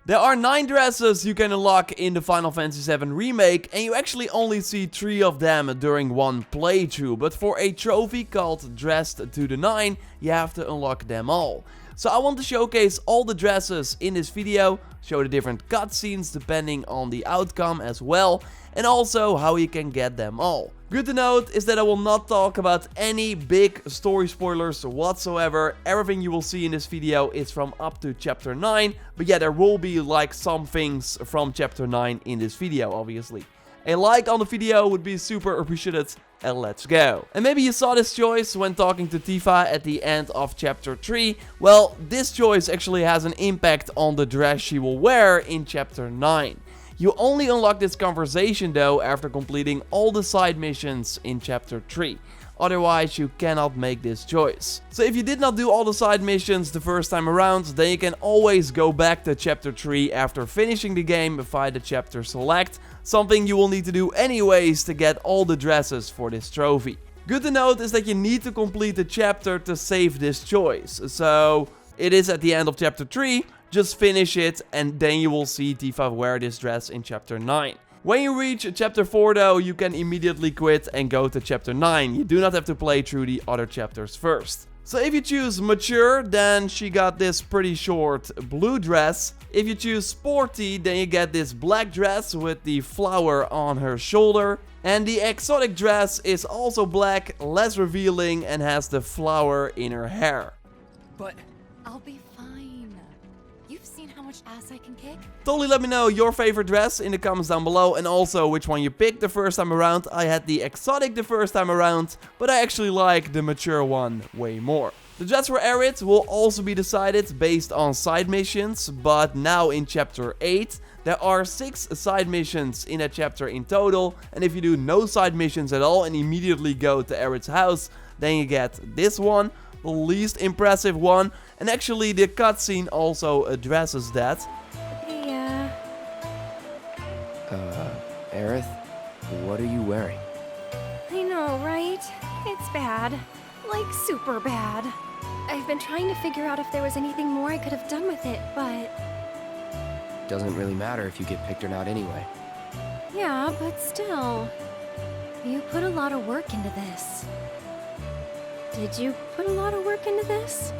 There are 9 dresses you can unlock in the Final Fantasy VII Remake, and you actually only see 3 of them during one playthrough, but for a trophy called Dressed to the 9, you have to unlock them all. So I want to showcase all the dresses in this video, show the different cutscenes depending on the outcome as well, and also how you can get them all. Good to note is that I will not talk about any big story spoilers whatsoever. Everything you will see in this video is from up to chapter 9, but yeah, there will be like some things from chapter 9 in this video, obviously. A like on the video would be super appreciated, and let's go. And maybe you saw this choice when talking to Tifa at the end of chapter 3. Well, this choice actually has an impact on the dress she will wear in chapter 9. You only unlock this conversation though after completing all the side missions in chapter 3. Otherwise you cannot make this choice. So if you did not do all the side missions the first time around, then you can always go back to chapter 3 after finishing the game via the chapter select. Something you will need to do anyways to get all the dresses for this trophy. Good to note is that you need to complete the chapter to save this choice. So it is at the end of chapter 3. Just finish it and then you will see Tifa wear this dress in chapter 9. When you reach chapter 4 though, you can immediately quit and go to chapter 9. You do not have to play through the other chapters first. So if you choose mature, then she got this pretty short blue dress. If you choose sporty, then you get this black dress with the flower on her shoulder. And the exotic dress is also black, less revealing, and has the flower in her hair. But I'll be fine. You've seen how much ass I can kick? Totally let me know your favorite dress in the comments down below, and also which one you picked the first time around. I had the exotic the first time around, but I actually like the mature one way more. The dress for Aerith will also be decided based on side missions, but now in chapter 8, there are 6 side missions in a chapter in total, and if you do no side missions at all and immediately go to Aerith's house, then you get this one, the least impressive one, and actually the cutscene also addresses that. Yeah. Aerith, what are you wearing? I know, right? It's bad. Like, super bad. I've been trying to figure out if there was anything more I could have done with it, but... Doesn't really matter if you get picked or not anyway. Yeah, but still. You put a lot of work into this. Did you put a lot of work into this?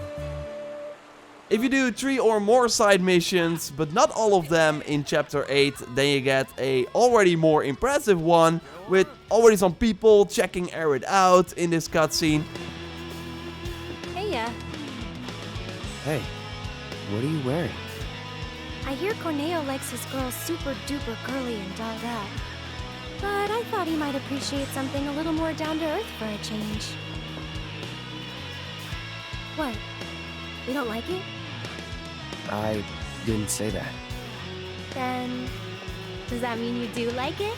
If you do 3 or more side missions, but not all of them in chapter 8, then you get a already more impressive one with already some people checking Aerith out in this cutscene. Hey, yeah. Hey, what are you wearing? I hear Corneo likes his girls super duper girly and all that. But I thought he might appreciate something a little more down to earth for a change. What? You don't like it? I didn't say that. Then, does that mean you do like it?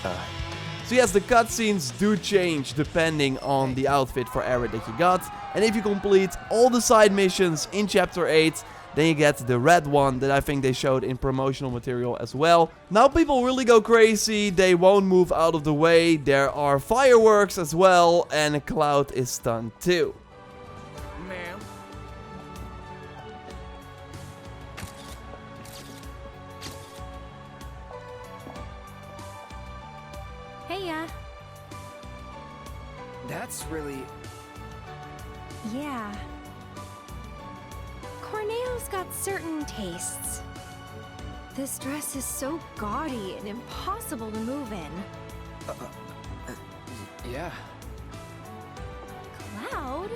So yes, the cutscenes do change depending on the outfit for Aerith that you got. And if you complete all the side missions in chapter 8, then you get the red one that I think they showed in promotional material as well. Now people really go crazy, they won't move out of the way, there are fireworks as well, and Cloud is stunned too. Ma'am. Hey, yeah. That's really... Yeah. Corneo's got certain tastes. This dress is so gaudy and impossible to move in. Yeah. Cloud?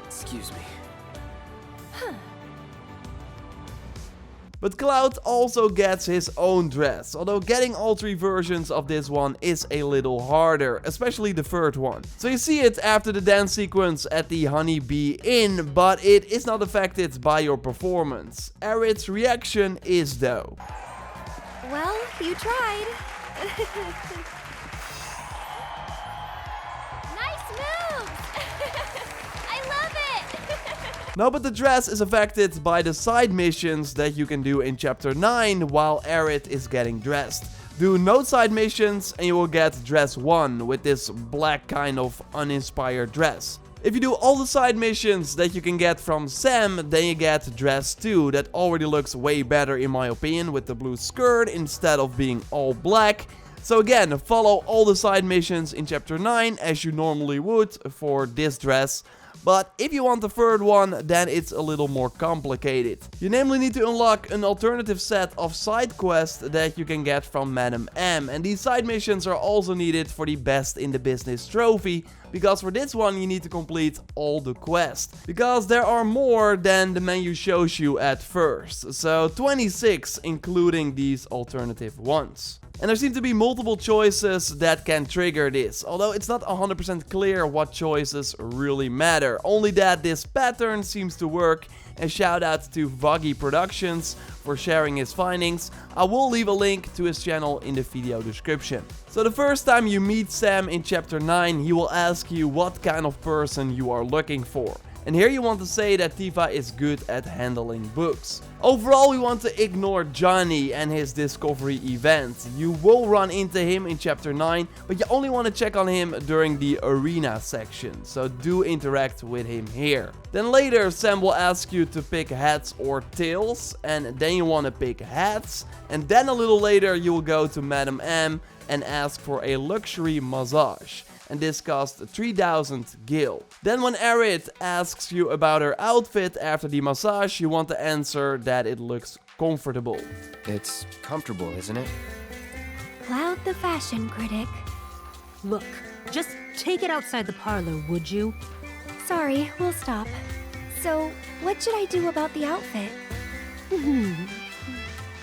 Excuse me. Huh. But Cloud also gets his own dress, although getting all 3 versions of this one is a little harder, especially the third one. So you see it after the dance sequence at the Honey Bee Inn, but it is not affected by your performance. Aerith's reaction is though. Well, you tried. Nice moves! I love it! No, but the dress is affected by the side missions that you can do in chapter 9 while Aerith is getting dressed. Do no side missions and you will get dress 1 with this black kind of uninspired dress. If you do all the side missions that you can get from Sam, then you get Dress 2. That already looks way better in my opinion, with the blue skirt instead of being all black. So again, follow all the side missions in Chapter 9 as you normally would for this dress. But if you want the third one, then it's a little more complicated. You namely need to unlock an alternative set of side quests that you can get from Madam M. And these side missions are also needed for the Best in the Business trophy, because for this one you need to complete all the quests. Because there are more than the menu shows you at first. So 26 including these alternative ones. And there seem to be multiple choices that can trigger this, although it's not 100% clear what choices really matter, only that this pattern seems to work. And shout out to Voggy Productions for sharing his findings. I will leave a link to his channel in the video description. So the first time you meet Sam in Chapter 9, he will ask you what kind of person you are looking for. And here you want to say that Tifa is good at handling books. Overall, we want to ignore Johnny and his discovery event. You will run into him in Chapter 9, but you only want to check on him during the arena section, so do interact with him here. Then later, Sam will ask you to pick heads or tails, and then you want to pick heads. And then a little later, you will go to Madam M and ask for a luxury massage. And this costs 3000 gil. Then when Aerith asks you about her outfit after the massage, you want to answer that it looks comfortable. It's comfortable, isn't it? Cloud the fashion critic. Look, just take it outside the parlor, would you? Sorry, we'll stop. So, what should I do about the outfit?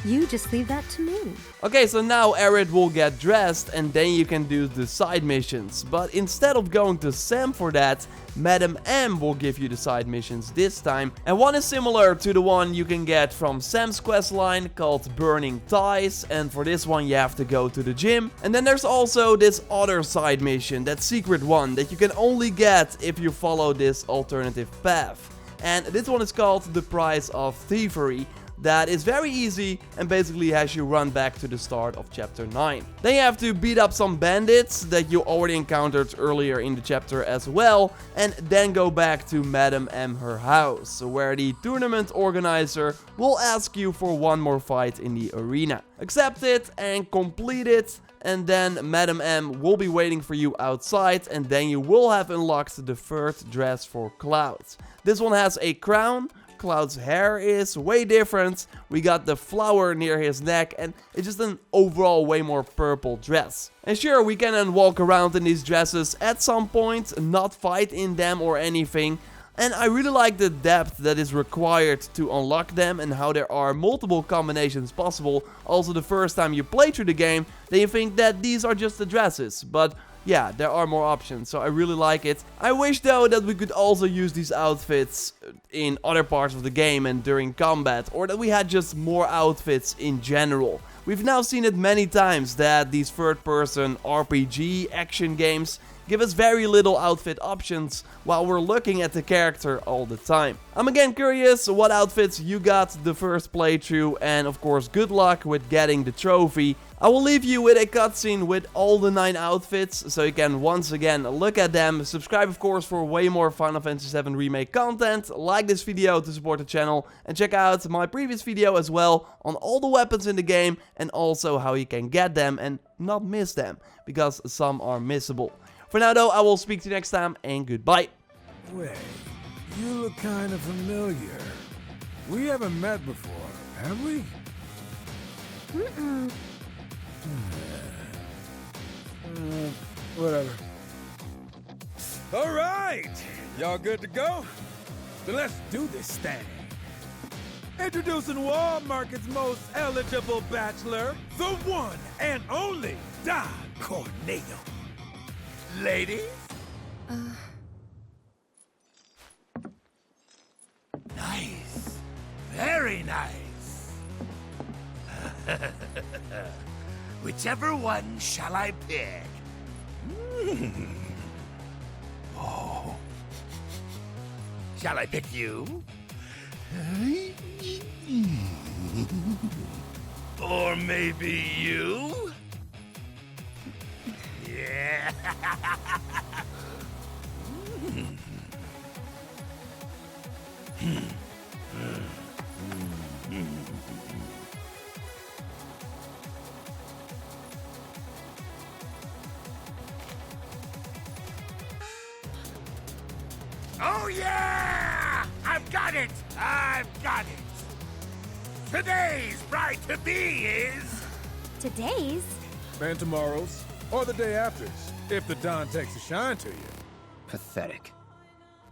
You just leave that to me. Okay, so now Aerith will get dressed and then you can do the side missions. But instead of going to Sam for that, Madam M will give you the side missions this time. And one is similar to the one you can get from Sam's questline called Burning Ties. And for this one you have to go to the gym. And then there's also this other side mission, that secret one that you can only get if you follow this alternative path. And this one is called The Price of Thievery. That is very easy and basically has you run back to the start of Chapter 9. Then you have to beat up some bandits that you already encountered earlier in the chapter as well, and then go back to Madam M her house, where the tournament organizer will ask you for one more fight in the arena. Accept it and complete it, and then Madam M will be waiting for you outside, and then you will have unlocked the third dress for Cloud. This one has a crown. Cloud's hair is way different. We got the flower near his neck, and it's just an overall way more purple dress. And sure, we can then walk around in these dresses at some point, not fight in them or anything. And I really like the depth that is required to unlock them and how there are multiple combinations possible. Also, the first time you play through the game, then you think that these are just the dresses, but yeah, there are more options, so I really like it. I wish though that we could also use these outfits in other parts of the game and during combat, or that we had just more outfits in general. We've now seen it many times that these third-person RPG action games give us very little outfit options while we're looking at the character all the time. I'm again curious what outfits you got the first playthrough, and of course good luck with getting the trophy. I will leave you with a cutscene with all the 9 outfits, so you can once again look at them. Subscribe of course for way more Final Fantasy VII Remake content, like this video to support the channel, and check out my previous video as well on all the weapons in the game and also how you can get them and not miss them, because some are missable. For now though, I will speak to you next time, and goodbye. Wait, you look kind of familiar. We haven't met before, have we? Whatever. All right, y'all good to go? Then let's do this thing. Introducing Wall Market's most eligible bachelor, the one and only Don Corneo. Ladies? Nice. Very nice. Whichever one shall I pick? Oh. Shall I pick you? Or maybe you? Yeah. Oh yeah! I've got it! I've got it! Today's bride-to-be is... Today's? And tomorrow's, or the day after's, if the dawn takes a shine to you. Pathetic.